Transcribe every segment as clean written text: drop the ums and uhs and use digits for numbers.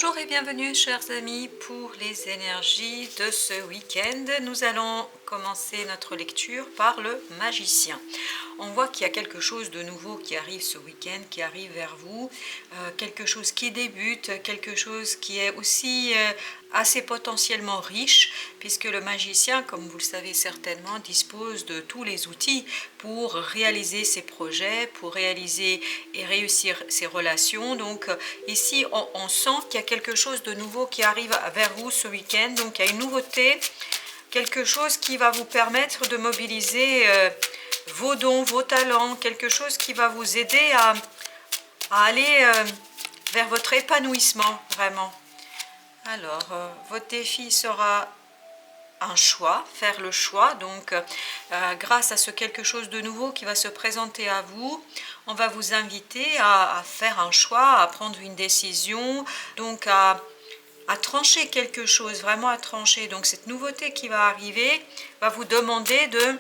Bonjour et bienvenue chers amis pour les énergies de ce week-end. Nous allons commencer notre lecture par le magicien. On voit qu'il y a quelque chose de nouveau qui arrive ce week-end, qui arrive vers vous, quelque chose qui débute, quelque chose qui est aussi assez potentiellement riche, puisque le magicien, comme vous le savez certainement, dispose de tous les outils pour réaliser ses projets, pour réaliser et réussir ses relations. Donc ici, on sent qu'il y a quelque chose de nouveau qui arrive vers vous ce week-end. Donc il y a une nouveauté, quelque chose qui va vous permettre de mobiliser vos dons, vos talents, quelque chose qui va vous aider à aller vers votre épanouissement, vraiment. Alors, votre défi sera un choix, faire le choix. Donc, grâce à ce quelque chose de nouveau qui va se présenter à vous, on va vous inviter à faire un choix, à prendre une décision, donc à trancher quelque chose, vraiment à trancher. Donc, cette nouveauté qui va arriver va vous demander de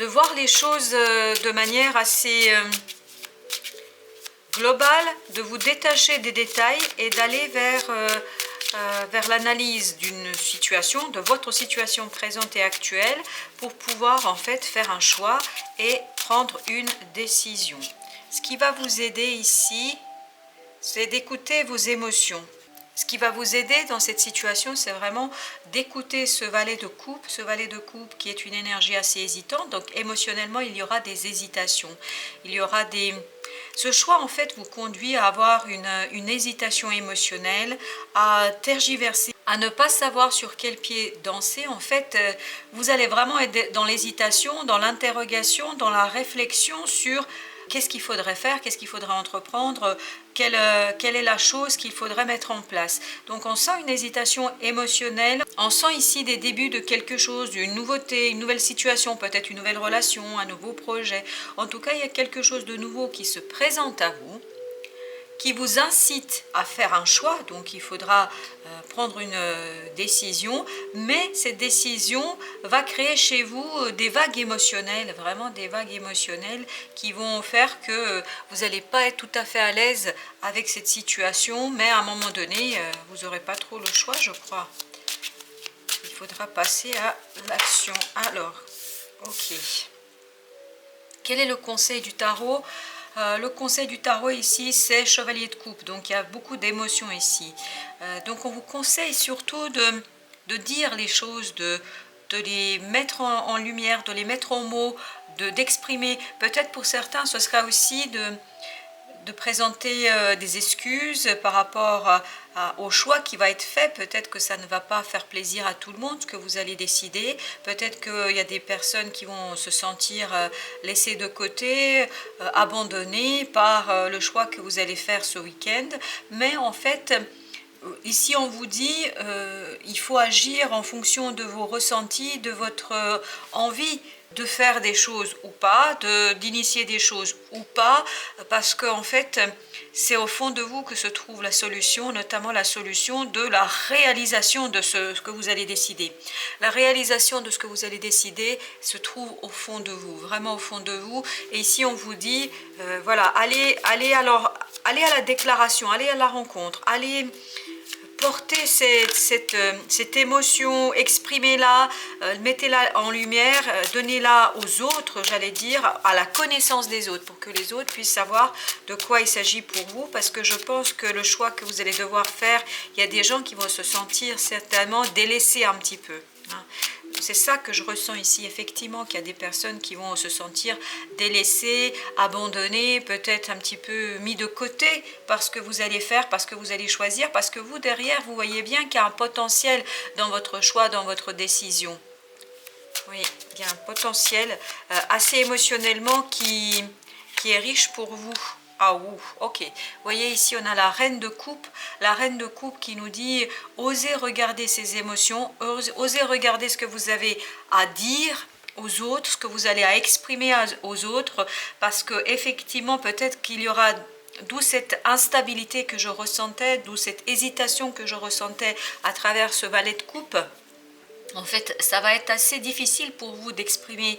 voir les choses de manière assez globale, de vous détacher des détails et d'aller vers l'analyse d'une situation, de votre situation présente et actuelle, pour pouvoir en fait faire un choix et prendre une décision. Ce qui va vous aider ici, c'est d'écouter vos émotions. Ce qui va vous aider dans cette situation, c'est vraiment d'écouter ce valet de coupe qui est une énergie assez hésitante. Donc émotionnellement, il y aura des hésitations. Il y aura des... Ce choix, en fait, vous conduit à avoir une hésitation émotionnelle, à tergiverser, à ne pas savoir sur quel pied danser. En fait, vous allez vraiment être dans l'hésitation, dans l'interrogation, dans la réflexion sur qu'est-ce qu'il faudrait faire, qu'est-ce qu'il faudrait entreprendre, quelle est la chose qu'il faudrait mettre en place. Donc on sent une hésitation émotionnelle, on sent ici des débuts de quelque chose, d'une nouveauté, une nouvelle situation, peut-être une nouvelle relation, un nouveau projet. En tout cas, il y a quelque chose de nouveau qui se présente à vous, qui vous incite à faire un choix. Donc il faudra prendre une décision, mais cette décision va créer chez vous des vagues émotionnelles, vraiment des vagues émotionnelles qui vont faire que vous n'allez pas être tout à fait à l'aise avec cette situation, mais à un moment donné, vous n'aurez pas trop le choix, je crois. Il faudra passer à l'action. Alors, ok. Quel est le conseil du tarot ? Le conseil du tarot ici, c'est chevalier de coupe, donc il y a beaucoup d'émotions ici. Donc on vous conseille surtout de dire les choses, de les mettre en lumière, de les mettre en mots, d'exprimer. Peut-être pour certains, ce sera aussi de présenter des excuses par rapport au choix qui va être fait. Peut-être que ça ne va pas faire plaisir à tout le monde, ce que vous allez décider. Peut-être qu'il y a des personnes qui vont se sentir laissées de côté, abandonnées par le choix que vous allez faire ce week-end. Mais en fait, ici on vous dit il faut agir en fonction de vos ressentis, de votre envie de faire des choses ou pas, d'initier des choses ou pas, parce que en fait c'est au fond de vous que se trouve la solution, notamment la solution de la réalisation de ce que vous allez décider. La réalisation de ce que vous allez décider se trouve au fond de vous, vraiment au fond de vous. Et ici on vous dit voilà, allez à la déclaration, allez à la rencontre, allez porter cette émotion, exprimez-la, mettez-la en lumière, donnez-la aux autres, j'allais dire, à la connaissance des autres, pour que les autres puissent savoir de quoi il s'agit pour vous, parce que je pense que le choix que vous allez devoir faire, il y a des gens qui vont se sentir certainement délaissés un petit peu. C'est ça que je ressens ici, effectivement, qu'il y a des personnes qui vont se sentir délaissées, abandonnées, peut-être un petit peu mis de côté par ce que vous allez faire, parce que vous allez choisir, parce que vous, derrière, vous voyez bien qu'il y a un potentiel dans votre choix, dans votre décision. Oui, il y a un potentiel assez émotionnellement qui est riche pour vous. Ah ouh, ok. Vous voyez ici, on a la reine de coupe qui nous dit osez regarder ses émotions, osez regarder ce que vous avez à dire aux autres, ce que vous allez à exprimer aux autres, parce que effectivement, peut-être qu'il y aura, d'où cette instabilité que je ressentais, d'où cette hésitation que je ressentais à travers ce valet de coupe. En fait, ça va être assez difficile pour vous d'exprimer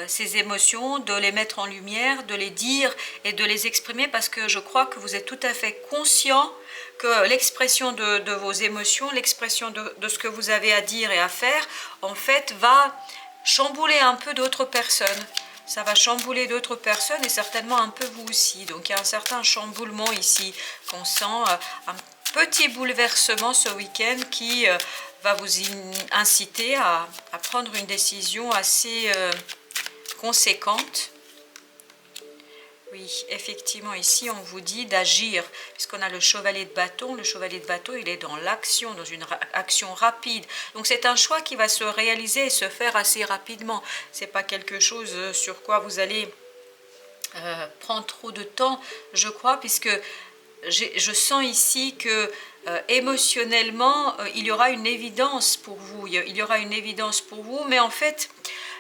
ces émotions, de les mettre en lumière, de les dire et de les exprimer parce que je crois que vous êtes tout à fait conscient que l'expression de vos émotions, l'expression de ce que vous avez à dire et à faire, en fait, va chambouler un peu d'autres personnes. Ça va chambouler d'autres personnes et certainement un peu vous aussi. Donc il y a un certain chamboulement ici qu'on sent, un petit bouleversement ce week-end qui va vous inciter à prendre une décision assez conséquente. Oui, effectivement, ici, on vous dit d'agir, puisqu'on a le chevalier de bâton. Le chevalier de bâton, il est dans l'action, dans une action rapide. Donc, c'est un choix qui va se réaliser et se faire assez rapidement. Ce n'est pas quelque chose sur quoi vous allez prendre trop de temps, je crois, puisque je sens ici que émotionnellement, il y aura une évidence pour vous. Il y aura une évidence pour vous, mais en fait,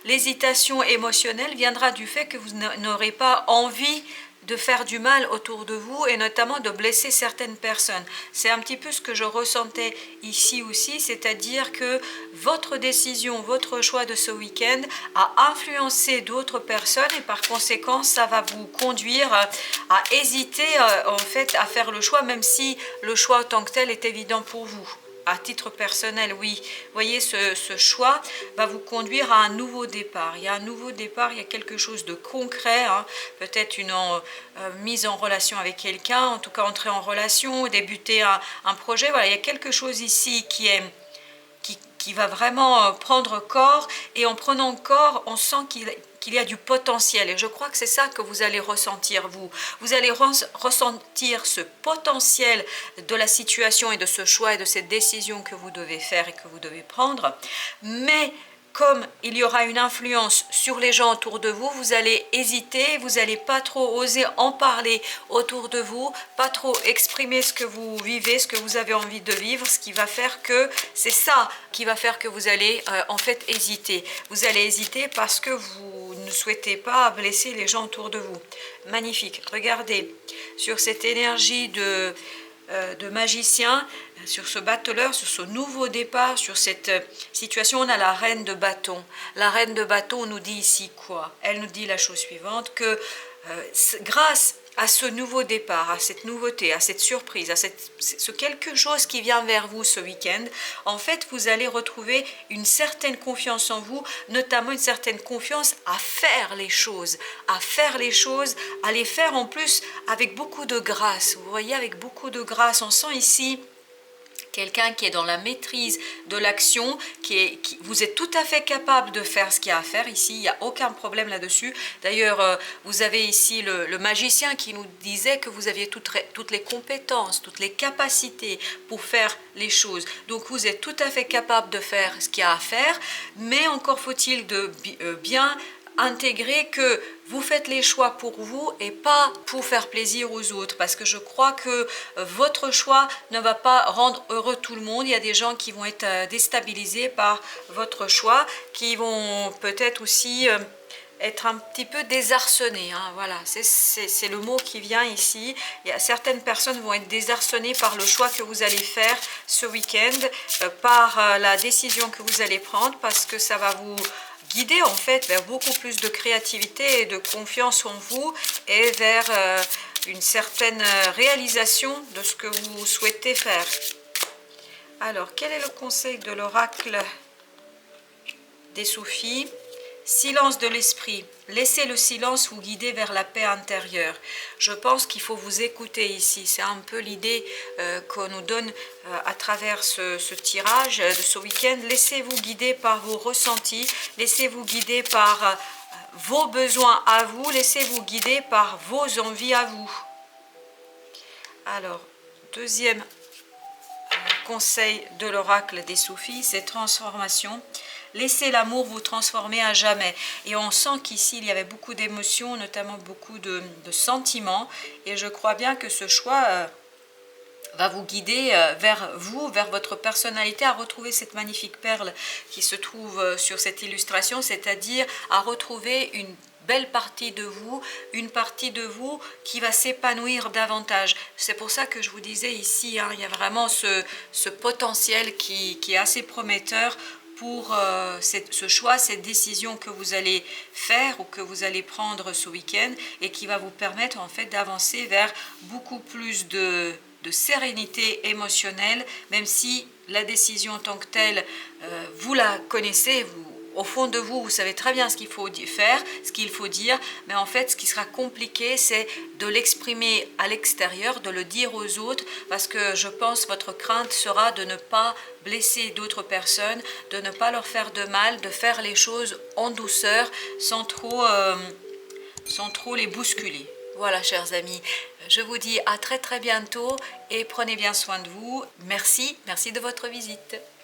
l'hésitation émotionnelle viendra du fait que vous n'aurez pas envie de faire du mal autour de vous et notamment de blesser certaines personnes. C'est un petit peu ce que je ressentais ici aussi, c'est-à-dire que votre décision, votre choix de ce week-end a influencé d'autres personnes et par conséquent, ça va vous conduire à hésiter en fait à faire le choix, même si le choix en tant que tel est évident pour vous. À titre personnel, oui. Vous voyez, ce choix va vous conduire à un nouveau départ. Il y a un nouveau départ, il y a quelque chose de concret, hein. Peut-être une mise en relation avec quelqu'un, en tout cas entrer en relation, débuter un projet. Voilà, il y a quelque chose ici qui va vraiment prendre corps, et en prenant corps, on sent qu'il y a du potentiel, et je crois que c'est ça que vous allez ressentir, vous allez ressentir ce potentiel de la situation et de ce choix et de cette décision que vous devez faire et que vous devez prendre, mais comme il y aura une influence sur les gens autour de vous, vous allez hésiter, vous n'allez pas trop oser en parler autour de vous, pas trop exprimer ce que vous vivez, ce que vous avez envie de vivre, ce qui va faire que, c'est ça qui va faire que vous allez en fait hésiter. Vous allez hésiter parce que vous ne souhaitez pas blesser les gens autour de vous. Magnifique, regardez, sur cette énergie de magicien, sur ce battleur, sur ce nouveau départ, sur cette situation, on a la reine de bâton. La reine de bâton nous dit ici quoi? Elle nous dit la chose suivante, que grâce à ce nouveau départ, à cette nouveauté, à cette surprise, à ce quelque chose qui vient vers vous ce week-end, en fait, vous allez retrouver une certaine confiance en vous, notamment une certaine confiance à faire les choses, à les faire en plus avec beaucoup de grâce. Vous voyez, avec beaucoup de grâce, on sent ici quelqu'un qui est dans la maîtrise de l'action, vous êtes tout à fait capable de faire ce qu'il y a à faire ici, il n'y a aucun problème là-dessus. D'ailleurs, vous avez ici le magicien qui nous disait que vous aviez toutes les compétences, toutes les capacités pour faire les choses. Donc vous êtes tout à fait capable de faire ce qu'il y a à faire, mais encore faut-il de bien intégrer que vous faites les choix pour vous et pas pour faire plaisir aux autres, parce que je crois que votre choix ne va pas rendre heureux tout le monde. Il y a des gens qui vont être déstabilisés par votre choix, qui vont peut-être aussi être un petit peu désarçonnés, hein. Voilà, c'est le mot qui vient ici. Certaines personnes vont être désarçonnées par le choix que vous allez faire ce week-end, par la décision que vous allez prendre, parce que ça va vous guider en fait vers beaucoup plus de créativité et de confiance en vous et vers une certaine réalisation de ce que vous souhaitez faire. Alors, quel est le conseil de l'oracle des Soufis? Silence de l'esprit. Laissez le silence vous guider vers la paix intérieure. Je pense qu'il faut vous écouter ici. C'est un peu l'idée qu'on nous donne à travers ce tirage de ce week-end. Laissez-vous guider par vos ressentis. Laissez-vous guider par vos besoins à vous. Laissez-vous guider par vos envies à vous. Alors, deuxième conseil de l'oracle des Soufis, c'est transformation. Laissez l'amour vous transformer à jamais. Et on sent qu'ici, il y avait beaucoup d'émotions, notamment beaucoup de sentiments. Et je crois bien que ce choix va vous guider vers vous, vers votre personnalité, à retrouver cette magnifique perle qui se trouve sur cette illustration, c'est-à-dire à retrouver une belle partie de vous, une partie de vous qui va s'épanouir davantage. C'est pour ça que je vous disais ici, hein, il y a vraiment ce potentiel qui est assez prometteur pour ce choix, cette décision que vous allez faire ou que vous allez prendre ce week-end et qui va vous permettre en fait d'avancer vers beaucoup plus de sérénité émotionnelle, même si la décision en tant que telle, vous la connaissez, au fond de vous, vous savez très bien ce qu'il faut faire, ce qu'il faut dire, mais en fait, ce qui sera compliqué, c'est de l'exprimer à l'extérieur, de le dire aux autres, parce que je pense votre crainte sera de ne pas blesser d'autres personnes, de ne pas leur faire de mal, de faire les choses en douceur, sans trop les bousculer. Voilà, chers amis, je vous dis à très bientôt et prenez bien soin de vous. Merci de votre visite.